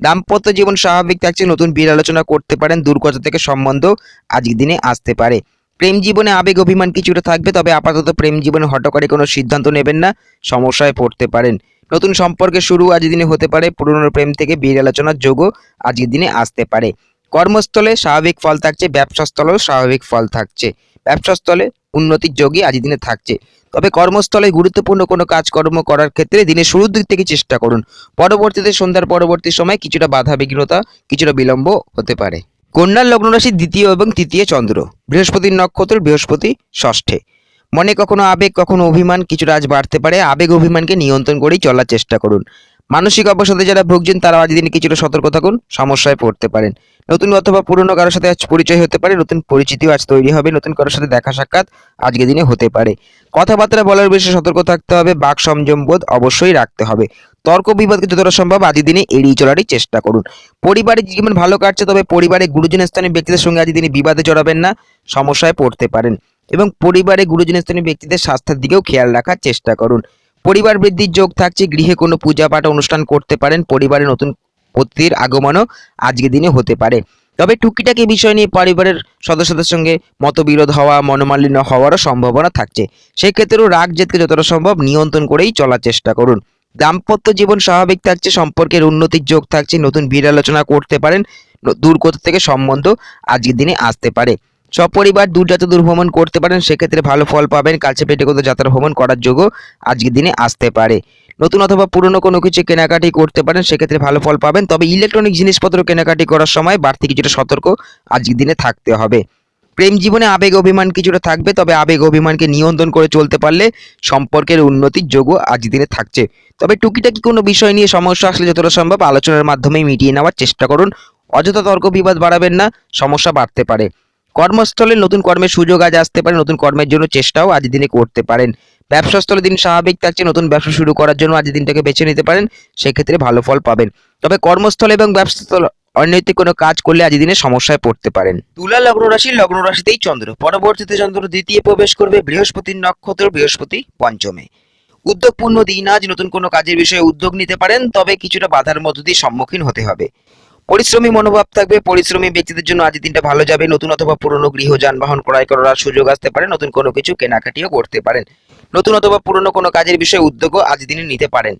B: দাম্পত্য জীবন স্বাভাবিক থাকছে, নতুন বিয়ের আলোচনা করতে পারেন, দূর কথা থেকে সম্বন্ধ আজকের দিনে আসতে পারে। প্রেম জীবনে আবেগ অভিমান কিছুটা থাকবে, তবে আপাতত প্রেম জীবনে হঠকারী কোনো সিদ্ধান্ত নেবেন না, সমস্যায় পড়তে পারেন। নতুন সম্পর্কের শুরু আজকের দিনে হতে পারে, পুরনো প্রেম থেকে বিয়ের আলোচনার যোগও আজকের দিনে আসতে পারে। কর্মস্থলে স্বাভাবিক ফল থাকছে, ব্যবসাস্থলেও স্বাভাবিক ফল থাকছে। ব্যবসাস্থলে উন্নতির যোগই আজ দিনে থাকছে। তবে কর্মস্থলে গুরুত্বপূর্ণ কোনো কাজকর্ম করার ক্ষেত্রে দিনের শুরুর দিক থেকে চেষ্টা করুন। পরবর্তীতে সন্ধ্যার পরবর্তী সময় কিছুটা বাধা বিঘ্নতা, কিছুটা বিলম্ব হতে পারে। কন্যার লগ্ন রাশি দ্বিতীয় এবং তৃতীয় চন্দ্র, বৃহস্পতির নক্ষত্র, বৃহস্পতি ষষ্ঠে। মনে কখনো আবেগ কখনো অভিমান কিছুটা আজ বাড়তে পারে। আবেগ অভিমানকে নিয়ন্ত্রণ করেই চলার চেষ্টা করুন। মানসিক অবসাদে যারা ভুগছেন তারা আজ দিনে কিছুটা সতর্ক থাকুন, সমস্যায় পড়তে পারেন। নতুন অথবা পুরনো কারোর সাথে আজ পরিচয় হতে পারে, নতুন পরিচিতিও আজ তৈরি হবে, নতুন কারোর সাথে দেখা সাক্ষাৎ আজকের দিনে হতে পারে। কথাবার্তা বলার বিষয়ে সতর্ক থাকতে হবে, বাক সংযম বোধ অবশ্যই রাখতে হবে। তর্ক বিবাদকে যতটা সম্ভব আজ দিনে এড়িয়ে চলারই চেষ্টা করুন। পরিবারের জীবন ভালো কাটছে, তবে পরিবারে গুরুজন স্থানীয় ব্যক্তিদের সঙ্গে আজ দিনে বিবাদে জড়াবেন না, সমস্যায় পড়তে পারেন। এবং পরিবারে গুরুজন স্থানীয় ব্যক্তিদের স্বাস্থ্যের দিকেও খেয়াল রাখার চেষ্টা করুন। পরিবার বৃদ্ধির যোগ থাকছে, গৃহে কোনো পূজা পাঠ অনুষ্ঠান করতে পারেন, পরিবারে নতুন অতিথির আগমনও আজকের দিনে হতে পারে। তবে টুকিটাকি বিষয় নিয়ে পরিবারের সদস্যদের সঙ্গে মতবিরোধ হওয়া, মনোমালিন্য হওয়ারও সম্ভাবনা থাকছে। সেক্ষেত্রেও রাগ জেদকে যতটা সম্ভব নিয়ন্ত্রণ করেই চলার চেষ্টা করুন। দাম্পত্য জীবন স্বাভাবিক থাকছে, সম্পর্কের উন্নতির যোগ থাকছে, নতুন বিয়ে আলোচনা করতে পারেন, দূর কোথা থেকে সম্বন্ধ আজকের দিনে আসতে পারে। সপরিবার দূরযাত্রা দূরভ্রমণ করতে পারেন, সেক্ষেত্রে ভালো ফল পাবেন। কাছে পেটে কোথাও যাত্রা ভ্রমণ করার যোগও আজকের দিনে আসতে পারে। নতুন অথবা পুরনো কোনো কিছু কেনাকাটি করতে পারেন, সেক্ষেত্রে ভালো ফল পাবেন। তবে ইলেকট্রনিক জিনিসপত্র কেনাকাটি করার সময় বাড়তি কিছুটা সতর্ক আজকের দিনে থাকতে হবে। প্রেম জীবনে আবেগ অভিমান কিছুটা থাকবে, তবে আবেগ অভিমানকে নিয়ন্ত্রণ করে চলতে পারলে সম্পর্কের উন্নতির যোগও আজ দিনে থাকছে। তবে টুকিটাকি কোনো বিষয় নিয়ে সমস্যা আসলে যতটা সম্ভব আলোচনার মাধ্যমেই মিটিয়ে নেওয়ার চেষ্টা করুন। অযথা তর্ক বিবাদ বাড়াবেন না, সমস্যা বাড়তে পারে। কর্মস্থলে নতুন কর্মের সুযোগ আজ আসতে পারে, নতুন কর্মের জন্য চেষ্টাও আজ দিনে করতে পারেন। ব্যবসাস্থলে দিন স্বাভাবিক থাকছে, নতুন ব্যবসা শুরু করার জন্য আজ দিনটাকে বেছে নিতে পারেন, সেক্ষেত্রে ভালো ফল পাবেন। তবে কর্মস্থলে এবং ব্যবসাস্থলে অনৈতিক কোনো কাজ করলে আজ দিনে সমস্যায় পড়তে পারেন। তুলা লগ্ন রাশিতেই চন্দ্র, পরবর্তীতে চন্দ্র দ্বিতীয় প্রবেশ করবে, বৃহস্পতির নক্ষত্র, বৃহস্পতি পঞ্চমে। উদ্যোগপূর্ণ দিন আজ, নতুন কোনো কাজের বিষয়ে উদ্যোগ নিতে পারেন, তবে কিছুটা বাধার মধ্য দিয়ে সম্মুখীন হতে হবে। পরিশ্রমী মনোভাব থাকবে, পরিশ্রমী ব্যক্তিদের জন্য আজ দিনটা ভালো যাবে। নতুন অথবা পুরনো গৃহ যানবাহন ক্রয় করার সুযোগ আসতে পারে, নতুন কোনো কিছু কেনাকাটিও করতে পারেন। নতুন অথবা পুরনো কোনো কাজের বিষয়ে উদ্যোগও আজ দিনে নিতে পারেন।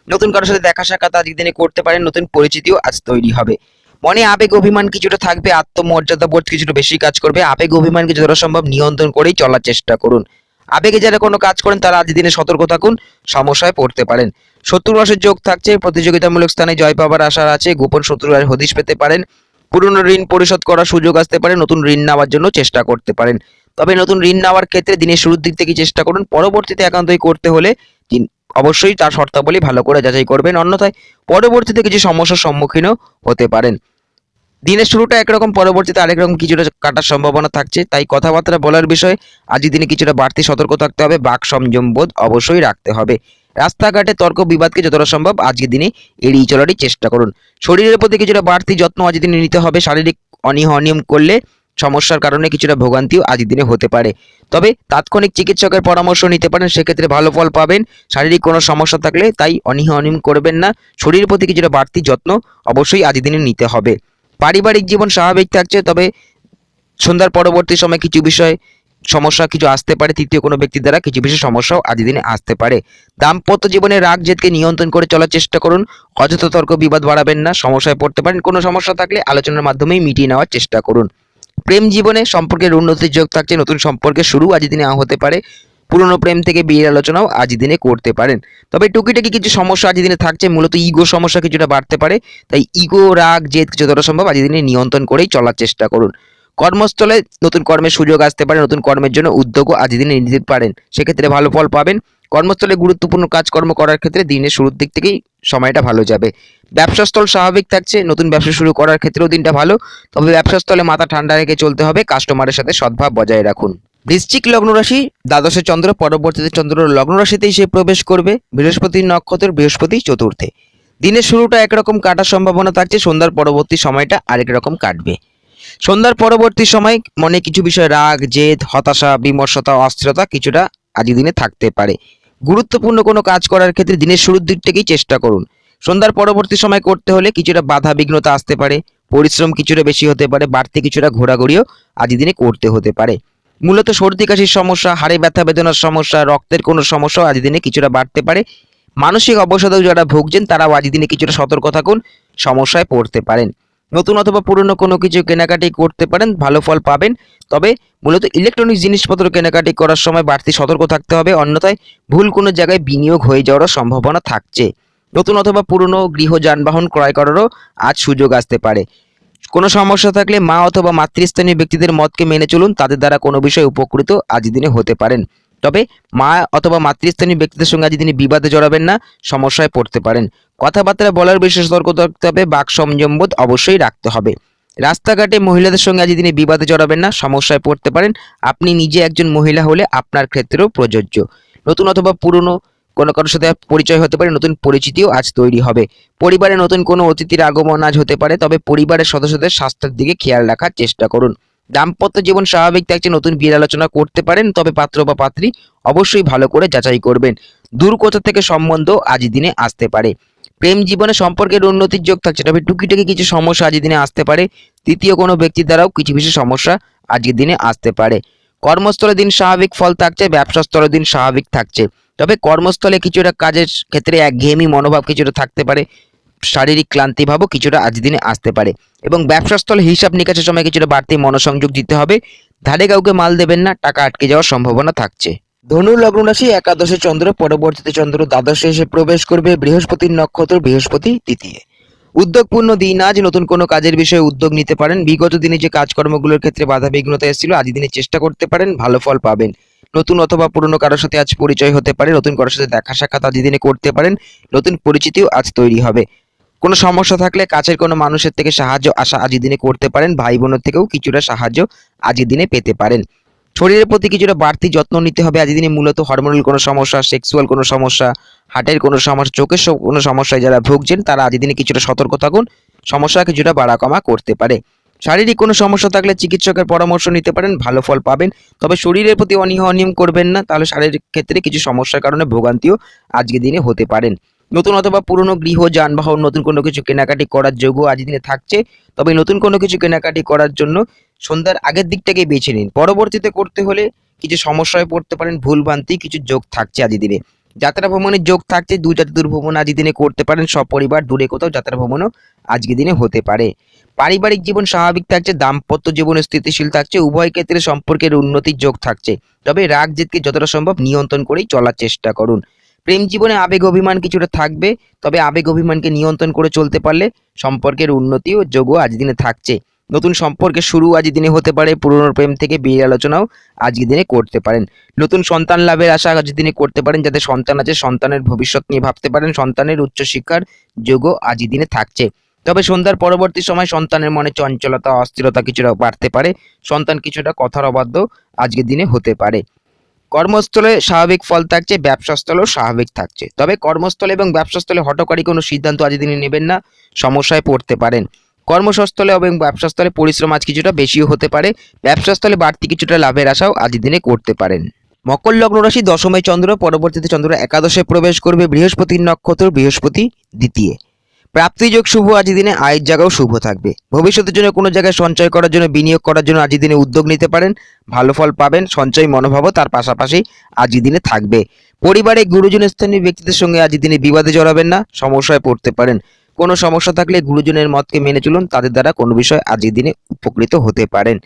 B: নতুন কারোর সাথে দেখা সাক্ষাৎ আজ দিনে করতে পারেন, নতুন পরিচিতিও আজ তৈরি হবে। মনে আবেগ অভিমান কিছুটা থাকবে, আত্মমর্যাদা বোধ কিছুটা বেশি কাজ করবে। আবেগ অভিমানকে যতটা সম্ভব নিয়ন্ত্রণ করেই চলার চেষ্টা করুন। আবেগে যারা কোনো কাজ করেন তারা আজ দিনে সতর্ক থাকুন, সমস্যায় পড়তে পারেন। শত্রুবাসের যোগ থাকছে, প্রতিযোগিতামূলক স্থানে জয় পাওয়ার আশা আছে, গোপন শত্রুর হদিশ পেতে পারেন। পুরনো ঋণ পরিশোধ করার সুযোগ আসতে পারে, নতুন ঋণ নেওয়ার জন্য চেষ্টা করতে পারেন। তবে নতুন ঋণ নেওয়ার ক্ষেত্রে দিনের শুরুর দিক থেকে চেষ্টা করুন, পরবর্তীতে একান্তই করতে হলে অবশ্যই তার শর্তাবলী ভালো করে যাচাই করবেন, অন্যথায় পরবর্তীতে কিছু সমস্যার সম্মুখীনও হতে পারেন। দিনের শুরুটা একরকম, পরবর্তীতে আরেক রকম কিছুটা কাটার সম্ভাবনা থাকছে, তাই কথাবার্তা বলার বিষয়ে আজকের দিনে কিছুটা বাড়তি সতর্ক থাকতে হবে, বাক সংযম বোধ অবশ্যই রাখতে হবে। রাস্তাঘাটে তর্ক বিবাদকে যতটা সম্ভব আজকের দিনে এড়িয়ে চলারই চেষ্টা করুন। শরীরের প্রতি কিছুটা বাড়তি যত্ন আজকের দিনে নিতে হবে, শারীরিক অনিয়ম করলে সমস্যার কারণে কিছুটা ভোগান্তিও আজকের দিনে হতে পারে। তবে তাৎক্ষণিক চিকিৎসকের পরামর্শ নিতে পারেন, সেক্ষেত্রে ভালো ফল পাবেন। শারীরিক কোনো সমস্যা থাকলে তাই অনিয়ম করবেন না, শরীরের প্রতি কিছুটা বাড়তি যত্ন অবশ্যই আজকের দিনে নিতে হবে। পারিবারিক জীবন স্বাভাবিক থাকছে, তবে সন্ধ্যার পরবর্তী সময় কিছু বিষয় সমস্যা কিছু আসতে পারে, তৃতীয় কোনো ব্যক্তির দ্বারা কিছু বিষয় সমস্যাও আজ দিনে আসতে পারে। দাম্পত্য জীবনে রাগ জেদকে নিয়ন্ত্রণ করে চলার চেষ্টা করুন, অযথা তর্ক বিবাদ বাড়াবেন না, সমস্যায় পড়তে পারেন। কোনো সমস্যা থাকলে আলোচনার মাধ্যমেই মিটিয়ে নেওয়ার চেষ্টা করুন। প্রেম জীবনে সম্পর্কের উন্নতির যোগ থাকছে, নতুন সম্পর্কের শুরু আজ দিনে হতে পারে। পুরনো প্রেম থেকে বিয়ের আলোচনাও আজ দিনে করতে পারেন। তবে টুকিটাকি কিছু সমস্যা আজ দিনে থাকছে, মূলত ইগো সমস্যা কিছুটা বাড়তে পারে, তাই ইগো রাগ জেদ যতটা সম্ভব আজ দিনে নিয়ন্ত্রণ করেই চলার চেষ্টা করুন। কর্মস্থলে নতুন কর্মের সুযোগ আসতে পারে, নতুন কর্মের জন্য উদ্যোগও আজ দিনে নিতে পারেন, সেক্ষেত্রে ভালো ফল পাবেন। কর্মস্থলে গুরুত্বপূর্ণ কাজকর্ম করার ক্ষেত্রে দিনের শুরুর দিক থেকেই সময়টা ভালো যাবে। ব্যবসাস্থল স্বাভাবিক থাকছে, নতুন ব্যবসা শুরু করার ক্ষেত্রেও দিনটা ভালো, তবে ব্যবসাস্থলে মাথা ঠান্ডা রেখে চলতে হবে, কাস্টমারের সাথে সদ্ভাব বজায় রাখুন। বৃশ্চিক লগ্ন রাশি দ্বাদশে চন্দ্র, পরবর্তীতে চন্দ্র লগ্ন রাশিতেই সে প্রবেশ করবে, বৃহস্পতির নক্ষত্র, বৃহস্পতি চতুর্থে। দিনের শুরুটা একরকম কাটার সম্ভাবনা থাকছে, সন্ধ্যার পরবর্তী সময়টা আরেক রকম কাটবে। সন্ধ্যার পরবর্তী সময় মনে কিছু বিষয় রাগ জেদ হতাশা বিমর্ষতা অস্থিরতা কিছুটা আজ দিনে থাকতে পারে। গুরুত্বপূর্ণ কোনো কাজ করার ক্ষেত্রে দিনের শুরুর দিক থেকেই চেষ্টা করুন। সন্ধ্যার পরবর্তী সময় করতে হলে কিছুটা বাধা বিঘ্নতা আসতে পারে, পরিশ্রম কিছুটা বেশি হতে পারে, বাড়তি কিছুটা ঘোরাঘুরিও আজ দিনে করতে হতে পারে। মূলত সর্দি কাশির সমস্যা, হাড়ে ব্যথা বেদনার সমস্যা, রক্তের কোনো সমস্যাও আজ দিনে কিছুটা বাড়তে পারে। মানসিক অবসাদেও যারা ভুগছেন তারাও আজ দিনে কিছুটা সতর্ক থাকুন, সমস্যায় পড়তে পারেন। নতুন অথবা পুরনো কোনো কিছু কেনাকাটি করতে পারেন, ভালো ফল পাবেন। তবে মূলত ইলেকট্রনিক জিনিসপত্র কেনাকাটি করার সময় বাড়তি সতর্ক থাকতে হবে, অন্যথায় ভুল কোনো জায়গায় বিনিয়োগ হয়ে যাওয়ারও সম্ভাবনা থাকছে। নতুন অথবা পুরনো গৃহ যানবাহন ক্রয় করারও আজ সুযোগ আসতে পারে। কোনো সমস্যা থাকলে মা অথবা মাতৃস্থানীয় ব্যক্তিদের মতকে মেনে চলুন, তাদের দ্বারা কোনো বিষয়ে উপকৃত আজ দিনে হতে পারেন। তবে মা অথবা মাতৃস্থানীয় ব্যক্তিদের সঙ্গে আজ দিনে বিবাদে জড়াবেন না, সমস্যায় পড়তে পারেন। কথাবার্তা বলার বিষয়ে সতর্ক থাকতে হবে, বাক সংযমবোধ অবশ্যই রাখতে হবে। রাস্তাঘাটে মহিলাদের সঙ্গে আজ দিনে বিবাদে জড়াবেন না, সমস্যায় পড়তে পারেন। আপনি নিজে একজন মহিলা হলে আপনার ক্ষেত্রেও প্রযোজ্য। নতুন অথবা পুরনো কোনো কারোর সাথে পরিচয় হতে পারে, নতুন পরিচিতিও আজ তৈরি হবে। পরিবারে নতুন কোনো অতিথির আগমন আজ হতে পারে, তবে পরিবারের সদস্যদের স্বাস্থ্যের দিকে খেয়াল রাখার চেষ্টা করুন। দাম্পত্য জীবন স্বাভাবিক থাকছে, নতুন বিয়ের আলোচনা করতে পারেন, তবে পাত্র বা পাত্রী অবশ্যই ভালো করে যাচাই করবেন। দূর কোথা থেকে সম্বন্ধ আজ দিনে আসতে পারে। প্রেম জীবনে সম্পর্কের উন্নতির যোগ থাকছে, তবে টুকিটাকি কিছু সমস্যা আজ দিনে আসতে পারে। তৃতীয় কোনো ব্যক্তির দ্বারাও কিছু কিছু সমস্যা আজকের দিনে আসতে পারে। কর্মস্থলের দিন স্বাভাবিক ফল থাকছে, ব্যবসাস্থলের দিন স্বাভাবিক থাকছে। তবে কর্মস্থলে কিছুটা কাজের ক্ষেত্রে একঘেয়েমি মনোভাব কিছুটা থাকতে পারে, শারীরিক ক্লান্তি ভাবও কিছুটা আজ দিনে আসতে পারে। এবং ব্যবসাস্থলে হিসাব নিকাশের সময় কিছুটা বাড়তি মনোসংযোগ দিতে হবে। ধারে কাউকে মাল দেবেন না, টাকা আটকে যাওয়ার সম্ভাবনা থাকছে। ধনু লগ্ন রাশি, একাদশে চন্দ্র, পরবর্তীতে চন্দ্র দ্বাদশে এসে প্রবেশ করবে। বৃহস্পতির নক্ষত্র, বৃহস্পতি তৃতীয়। উদ্যোগপূর্ণ দিন আজ, নতুন কোনো কাজের বিষয়ে উদ্যোগ নিতে পারেন। বিগত দিনে যে কাজকর্মগুলোর ক্ষেত্রে বাধা বিঘ্নতা এসেছিল, আজ দিনে চেষ্টা করতে পারেন, ভালো ফল পাবেন। নতুন অথবা পুরনো কারোর সাথে আজ পরিচয় হতে পারে, নতুন কারোর সাথে দেখা সাক্ষাৎ আজ দিনে করতে পারেন, নতুন পরিচিতিও আজ তৈরি হবে। কোনো সমস্যা থাকলে কাছের কোনো মানুষের থেকে সাহায্য আশা আজ দিনে করতে পারেন, ভাই বোনের থেকেও কিছুটা সাহায্য আজ দিনে পেতে পারেন। শরীরের প্রতি কিছুটা বাড়তি যত্ন নিতে হবে আজ দিনে, মূলত হরমোনাল কোনো সমস্যা, সেক্সুয়াল কোনো সমস্যা, হার্টের কোনো সমস্যা, চোখের কোনো সমস্যায় যারা ভুগছেন তারা আজ দিনে কিছুটা সতর্ক থাকুন, সমস্যা কিছুটা বাড়া কমা করতে পারে। শারীরিক কোনো সমস্যা থাকলে চিকিৎসকের পরামর্শ নিতে পারেন, ভালো ফল পাবেন। তবে শরীরের প্রতি অনিয়ম করবেন না, তাহলে শারীরিক ক্ষেত্রে কিছু সমস্যার কারণে ভোগান্তিও আজকের দিনে হতে পারেন। নতুন অথবা পুরনো গৃহ যানবাহন, নতুন কোনো কিছু কেনাকাটি করার যোগ্য আজ দিনে থাকছে। তবে নতুন কোনো কিছু কেনাকাটি করার জন্য সন্ধ্যার আগের দিকটাকে বেছে নিন, পরবর্তীতে করতে হলে কিছু সমস্যায় পড়তে পারেন, ভুলভ্রান্তি কিছু যোগ থাকছে আজ দিনে। যাত্রা ভ্রমণের যোগ থাকছে, দূর ভ্রমণ আজ দিনে করতে পারেন, সপরিবার দূরে কোথাও যাত্রা ভ্রমণও আজকের দিনে হতে পারে। পারিবারিক জীবন স্বাভাবিক থাকছে, দাম্পত্য জীবন স্থিতিশীল থাকছে, উভয় ক্ষেত্রে সম্পর্কের উন্নতির যোগ থাকছে। তবে রাগ জেদকে যতটা সম্ভব নিয়ন্ত্রণ করেই চলার চেষ্টা করুন। প্রেম জীবনে আবেগ অভিমান কিছুটা থাকবে, তবে আবেগ অভিমানকে নিয়ন্ত্রণ করে চলতে পারলে সম্পর্কের উন্নতি ও যোগও আজ দিনে থাকছে। নতুন সম্পর্কের শুরু আজ দিনে হতে পারে, পুরনো প্রেম থেকে বিয়ের আলোচনাও আজকের দিনে করতে পারেন। নতুন সন্তান লাভের আশা আজ দিনে করতে পারেন, যাদের সন্তান আছে সন্তানের ভবিষ্যৎ নিয়ে ভাবতে পারেন, সন্তানের উচ্চশিক্ষার যোগও আজ দিনে থাকছে। তবে সন্ধ্যার পরবর্তী সময় সন্তানের মনে চঞ্চলতা, অস্থিরতা কিছুটা বাড়তে পারে, সন্তান কিছুটা কথার অবাধ্য আজকের দিনে হতে পারে। কর্মস্থলে স্বাভাবিক ফল থাকছে, ব্যবসাস্থলেও স্বাভাবিক থাকছে। তবে কর্মস্থলে এবং ব্যবসাস্থলে হঠকারী কোনো সিদ্ধান্ত আজ দিনে নেবেন না, সমস্যায় পড়তে পারেন। কর্মস্থলে এবং ব্যবসাস্থলে পরিশ্রম আজ কিছুটা বেশিও হতে পারে, ব্যবসাস্থলে বাড়তি কিছুটা লাভের আশাও আজ দিনে করতে পারেন। মকর লগ্ন রাশি, দশমে চন্দ্র, পরবর্তীতে চন্দ্র একাদশে প্রবেশ করবে। বৃহস্পতির নক্ষত্র, বৃহস্পতি দ্বিতীয়। প্রাপ্তিযোগ শুভ আজ দিনে, আয়ের জায়গাও শুভ থাকবে। ভবিষ্যতের জন্য কোনো জায়গায় সঞ্চয় করার জন্য, বিনিয়োগ করার জন্য আজ দিনে উদ্যোগ নিতে পারেন, ভালো ফল পাবেন। সঞ্চয় মনোভাবও তার পাশাপাশি আজ দিনে থাকবে। পরিবারে গুরুজন স্থানীয় ব্যক্তিদের সঙ্গে আজ দিনে বিবাদে জড়াবেন না, সমস্যায় পড়তে পারেন। কোনো সমস্যা থাকলে গুরুজনের মতকে মেনে চলুন, তাদের দ্বারা কোনো বিষয় আজকের দিনে উপকৃত হতে পারেন।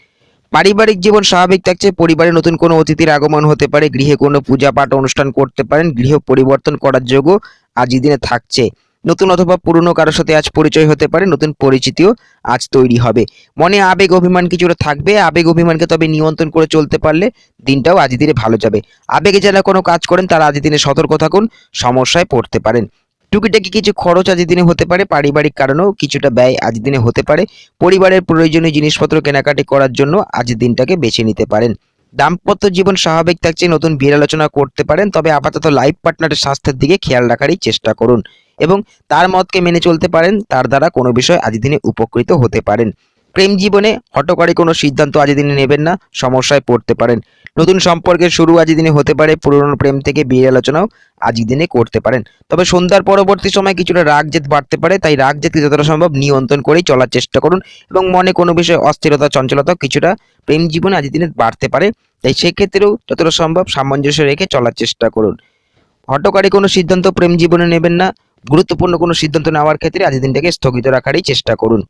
B: পারিবারিক জীবন স্বাভাবিক থাকছে, পরিবারে নতুন কোনো অতিথির আগমন হতে পারে, গৃহে কোনো পূজা পাঠ অনুষ্ঠান করতে পারেন, গৃহ পরিবর্তন করার যোগও আজকের দিনে থাকছে। নতুন অথবা পুরনো কারোর সাথে আজ পরিচয় হতে পারে, নতুন পরিচিতিও আজ তৈরি হবে। মনে আবেগ অভিমান কিছুটা থাকবে, আবেগ অভিমানকে তবে নিয়ন্ত্রণ করে চলতে পারলে দিনটাও আজ দিনে ভালো যাবে। আবেগে যারা কোনো কাজ করেন তারা আজ দিনে সতর্ক থাকুন, সমস্যায় পড়তে পারেন। টুকিটাকি কিছু খরচ আজ দিনে হতে পারে, পারিবারিক কারণেও কিছুটা ব্যয় আজ দিনে হতে পারে। পরিবারের প্রয়োজনীয় জিনিসপত্র কেনাকাটি করার জন্য আজ দিনটাকে বেছে নিতে পারেন। দাম্পত্য জীবন স্বাভাবিক থাকছে, নতুন বিয়ের আলোচনা করতে পারেন, তবে আপাতত লাইফ পার্টনারের স্বাস্থ্যের দিকে খেয়াল রাখারই চেষ্টা করুন এবং তার মতকে মেনে চলতে পারেন, তার দ্বারা কোনো বিষয় আজ দিনে উপকৃত হতে পারেন। প্রেম জীবনে হঠকারী কোনো সিদ্ধান্ত আজ দিনে নেবেন না, সমস্যায় পড়তে পারেন। নতুন সম্পর্কের শুরু আজ দিনে হতে পারে, পুরনো প্রেম থেকে বিয়ের আলোচনাও আজ দিনে করতে পারেন। তবে সন্ধ্যার পরবর্তী সময় কিছুটা রাগ জেদ বাড়তে পারে, তাই রাগ জেদকে যতটা সম্ভব নিয়ন্ত্রণ করেই চলার চেষ্টা করুন এবং মনে কোনো বিষয়ে অস্থিরতা, চঞ্চলতা কিছুটা প্রেম জীবনে আজ দিনে বাড়তে পারে, তাই সেক্ষেত্রেও যতটা সম্ভব সামঞ্জস্য রেখে চলার চেষ্টা করুন। হঠকারী কোনো সিদ্ধান্ত প্রেম জীবনে নেবেন না, গুরুত্বপূর্ণ কোনো সিদ্ধান্ত নেওয়ার ক্ষেত্রে আজ দিনটাকে স্থগিত রাখারই চেষ্টা করুন।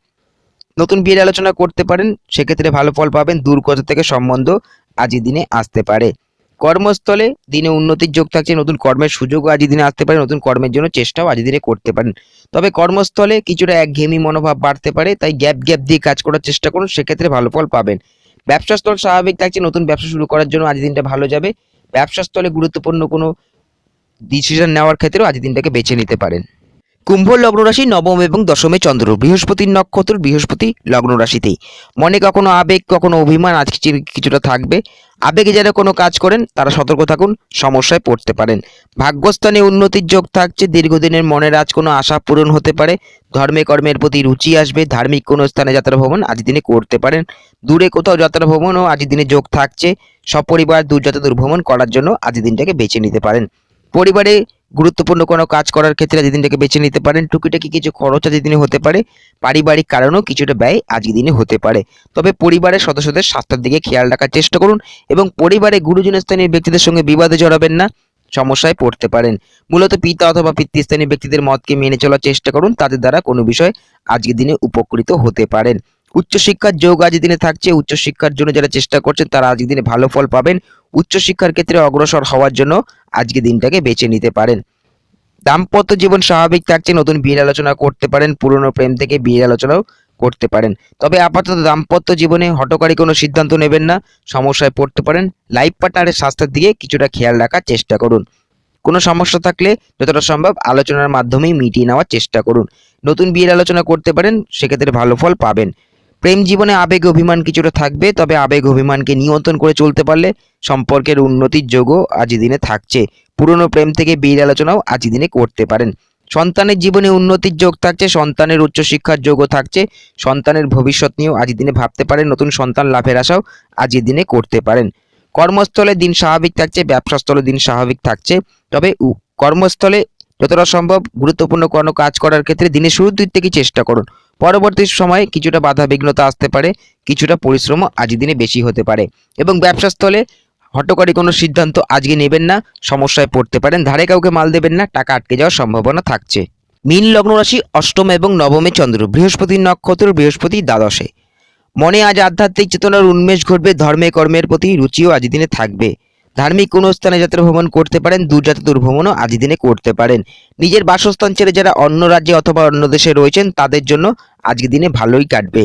B: নতুন বিয়ের আলোচনা করতে পারেন, সেক্ষেত্রে ভালো ফল পাবেন। দূর কোথা থেকে সম্বন্ধ আজকের দিনে আসতে পারে। কর্মস্থলে দিনে উন্নতির যোগ থাকছে, নতুন কর্মের সুযোগও আজকের দিনে আসতে পারে, নতুন কর্মের জন্য চেষ্টাও আজকের দিনে করতে পারেন। তবে কর্মস্থলে কিছুটা একঘেয়েমি মনোভাব বাড়তে পারে, তাই গ্যাপ দিয়ে কাজ করার চেষ্টা করুন, সেক্ষেত্রে ভালো ফল পাবেন। ব্যবসাস্থল স্বাভাবিক থাকছে, নতুন ব্যবসা শুরু করার জন্য আজকের দিনটা ভালো যাবে। ব্যবসাস্থলে গুরুত্বপূর্ণ কোনো ডিসিশন নেওয়ার ক্ষেত্রেও আজকের দিনটাকে বেছে নিতে পারেন। কুম্ভ লগ্ন রাশি, নবম এবং দশমে চন্দ্র, বৃহস্পতির নক্ষত্র, বৃহস্পতি লগ্ন রাশিতেই। মনে কখনো আবেগ কখনো অভিমান আজকে কিছুটা থাকবে। আবেগে যারা কোনো কাজ করেন তারা সতর্ক থাকুন, সমস্যায় পড়তে পারেন। ভাগ্যস্থানে উন্নতির যোগ থাকছে, দীর্ঘদিনের মনের আজ কোনো আশা পূরণ হতে পারে। ধর্মে কর্মের প্রতি রুচি আসবে, ধার্মিক কোনো স্থানে যাত্রা ভ্রমণ আজ দিনে করতে পারেন। দূরে কোথাও যাত্রা ভ্রমণও আজ দিনে যোগ থাকছে। সপরিবার দূরযাত্রা দূরভ্রমণ করার জন্য আজ দিনটাকে বেছে নিতে পারেন। পরিবারে গুরুত্বপূর্ণ কোনো কাজ করার ক্ষেত্রে আজকের দিনটাকে বেছে নিতে পারেন। টুকিটাকি কিছু খরচ আজকের দিনে হতে পারে, পারিবারিক কারণেও কিছুটা ব্যয় আজকের দিনে হতে পারে। তবে পরিবারের সদস্যদের স্বাস্থ্যের দিকে খেয়াল রাখার চেষ্টা করুন এবং পরিবারে গুরুজন স্থানীয় ব্যক্তিদের সঙ্গে বিবাদে জড়াবেন না, সমস্যায় পড়তে পারেন। মূলত পিতা অথবা পিতৃস্থানীয় ব্যক্তিদের মতকে মেনে চলার চেষ্টা করুন, তাদের দ্বারা কোনো বিষয় আজকের দিনে উপকৃত হতে পারেন। উচ্চশিক্ষার যোগ আজকের দিনে থাকছে, উচ্চশিক্ষার জন্য যারা চেষ্টা করছেন তারা আজকের দিনে ভালো ফল পাবেন। উচ্চশিক্ষার ক্ষেত্রে অগ্রসর হওয়ার জন্য আজকে দিনটাকে বেছে নিতে পারেন। দাম্পত্য জীবন স্বাভাবিক থাকছে, নতুন বিয়ের আলোচনা করতে পারেন, পুরনো প্রেম থেকে বিয়ের আলোচনাও করতে পারেন। তবে আপাতত দাম্পত্য জীবনে হঠকারী কোনো সিদ্ধান্ত নেবেন না, সমস্যায় পড়তে পারেন। লাইফ পার্টনারের স্বাস্থ্যের দিকে কিছুটা খেয়াল রাখার চেষ্টা করুন। কোনো সমস্যা থাকলে যতটা সম্ভব আলোচনার মাধ্যমেই মিটিয়ে নেওয়ার চেষ্টা করুন। নতুন বিয়ের আলোচনা করতে পারেন, সেক্ষেত্রে ভালো ফল পাবেন। প্রেম জীবনে আবেগ অভিমান কিছুটা থাকবে, তবে আবেগ অভিমানকে নিয়ন্ত্রণ করে চলতে পারলে সম্পর্কের উন্নতির যোগও আজ দিনে থাকছে। পুরনো প্রেম থেকে বিয়ের আলোচনাও আজ দিনে করতে পারেন। সন্তানের জীবনে উন্নতির যোগ থাকছে, সন্তানের উচ্চশিক্ষার যোগও থাকছে। সন্তানের ভবিষ্যৎ নিয়েও আজ দিনে ভাবতে পারেন, নতুন সন্তান লাভের আশাও আজ দিনে করতে পারেন। কর্মস্থলে দিন স্বাভাবিক থাকছে, ব্যবসাস্থলে দিন স্বাভাবিক থাকছে। তবে কর্মস্থলে যতটা সম্ভব গুরুত্বপূর্ণ কোনো কাজ করার ক্ষেত্রে দিনের শুরুর দিক থেকে চেষ্টা করুন। পরবর্তী সময়ে কিছুটা বাধা বিঘ্নতা আসতে পারে, কিছুটা পরিশ্রমও আজ দিনে বেশি হতে পারে। এবং ব্যবসাস্থলে হঠকারী কোনো সিদ্ধান্ত আজকে নেবেন না, সমস্যায় পড়তে পারেন। ধারে কাউকে মাল দেবেন না, টাকা আটকে যাওয়ার সম্ভাবনা থাকছে। মীন লগ্ন রাশি, অষ্টম এবং নবমে চন্দ্র, বৃহস্পতির নক্ষত্র, বৃহস্পতি দ্বাদশে। মনে আজ আধ্যাত্মিক চেতনার উন্মেষ ঘটবে, ধর্মে কর্মের প্রতি রুচিও আজ দিনে থাকবে। ধার্মিক কোনো স্থানে যাত্রা ভ্রমণ করতে পারেন, দূরযাত্রা দূরভ্রমণও আজ দিনে করতে পারেন। নিজের বাসস্থান ছেড়ে যারা অন্য রাজ্যে অথবা অন্য দেশে রয়েছেন তাদের জন্য আজকের দিনে ভালোই কাটবে।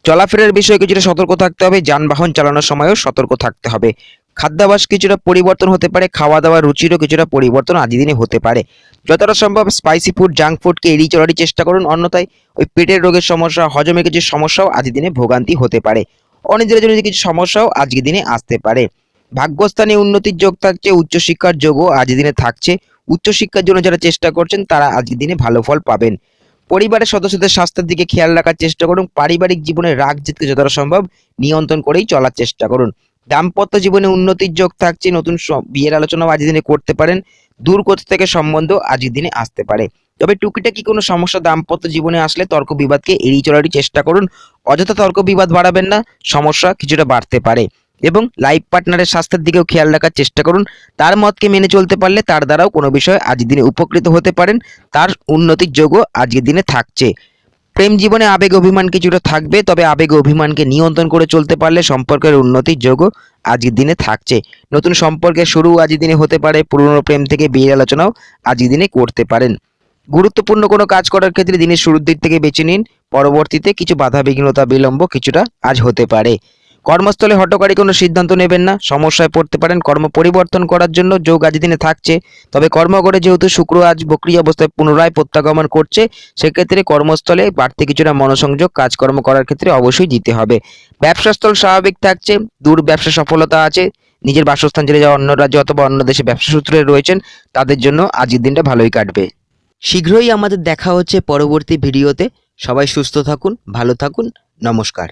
B: চলাফেরার বিষয়ে কিছুটা সতর্ক থাকতে হবে, যানবাহন চালানোর সময়ও সতর্ক থাকতে হবে। খাদ্যাভ্যাস কিছুটা পরিবর্তন হতে পারে, খাওয়া দাওয়ার রুচিরও কিছুটা পরিবর্তন আজ দিনে হতে পারে। যতটা সম্ভব স্পাইসি ফুড, জাঙ্ক ফুডকে এড়িয়ে চলারই চেষ্টা করুন, অন্যথায় ওই পেটের রোগের সমস্যা, হজমের কিছু সমস্যাও আজ দিনে ভোগান্তি হতে পারে। অনিদ্রার জন্য কিছু সমস্যাও আজকের দিনে আসতে পারে। ভাগ্যস্থানে উন্নতির যোগ থাকছে, উচ্চশিক্ষার যোগও আজ দিনে থাকছে। উচ্চশিক্ষার জন্য যারা চেষ্টা করছেন তারা আজকের দিনে ভালো ফল পাবেন। পরিবারের সদস্যদের স্বাস্থ্যের দিকে খেয়াল রাখার চেষ্টা করুন। পারিবারিক জীবনে রাগ জেদকে যতটা সম্ভব নিয়ন্ত্রণ করেই চলার চেষ্টা করুন। দাম্পত্য জীবনে উন্নতির যোগ থাকছে, নতুন বিয়ের আলোচনাও আজকের দিনে করতে পারেন। দূর কোথা থেকে সম্বন্ধ আজকের দিনে আসতে পারে। তবে টুকিটাকি কোনো সমস্যা দাম্পত্য জীবনে আসলে তর্ক বিবাদকে এড়িয়ে চলারই চেষ্টা করুন। অযথা তর্ক বিবাদ বাড়াবেন না, সমস্যা কিছুটা বাড়তে পারে। এবং লাইফ পার্টনারের স্বাস্থ্যের দিকেও খেয়াল রাখার চেষ্টা করুন। তার মতকে মেনে চলতে পারলে তার দ্বারাও কোনো বিষয়ে আজকের দিনে উপকৃত হতে পারেন। তার উন্নতির যোগও আজকের দিনে থাকছে। প্রেম জীবনে আবেগ অভিমান কিছুটা থাকবে, তবে আবেগ অভিমানকে নিয়ন্ত্রণ করে চলতে পারলে সম্পর্কের উন্নতির যোগও আজকের দিনে থাকছে। নতুন সম্পর্কের শুরু আজকের দিনে হতে পারে, পুরনো প্রেম থেকে বিয়ের আলোচনাও আজকের দিনে করতে পারেন। গুরুত্বপূর্ণ কোনো কাজ করার ক্ষেত্রে দিনের শুরুর দিক থেকে বেছে নিন, পরবর্তীতে কিছু বাধা বিঘ্নতা বিলম্ব কিছুটা আজ হতে পারে। কর্মস্থলে হঠকারী কোনো সিদ্ধান্ত নেবেন না, সমস্যায় পড়তে পারেন। কর্ম পরিবর্তন করার জন্য যোগ আজ দিনে থাকছে, তবে কর্মঘরে যেহেতু শুক্র আজ বক্রী অবস্থায় পুনরায় প্রত্যাগমন করছে, সেক্ষেত্রে কর্মস্থলে বাড়তি কিছুটা মনোসংযোগ কাজকর্ম করার ক্ষেত্রে অবশ্যই দিতে হবে। ব্যবসাস্থল স্বাভাবিক থাকছে, দূর ব্যবসা সফলতা আছে। নিজের বাসস্থান ছেড়ে যাওয়া অন্য রাজ্যে অথবা অন্য দেশে ব্যবসা সূত্রে রয়েছেন তাদের জন্য আজকের দিনটা ভালোই কাটবে।
A: শীঘ্রই আমাদের দেখা হচ্ছে পরবর্তী ভিডিওতে। সবাই সুস্থ থাকুন, ভালো থাকুন, নমস্কার।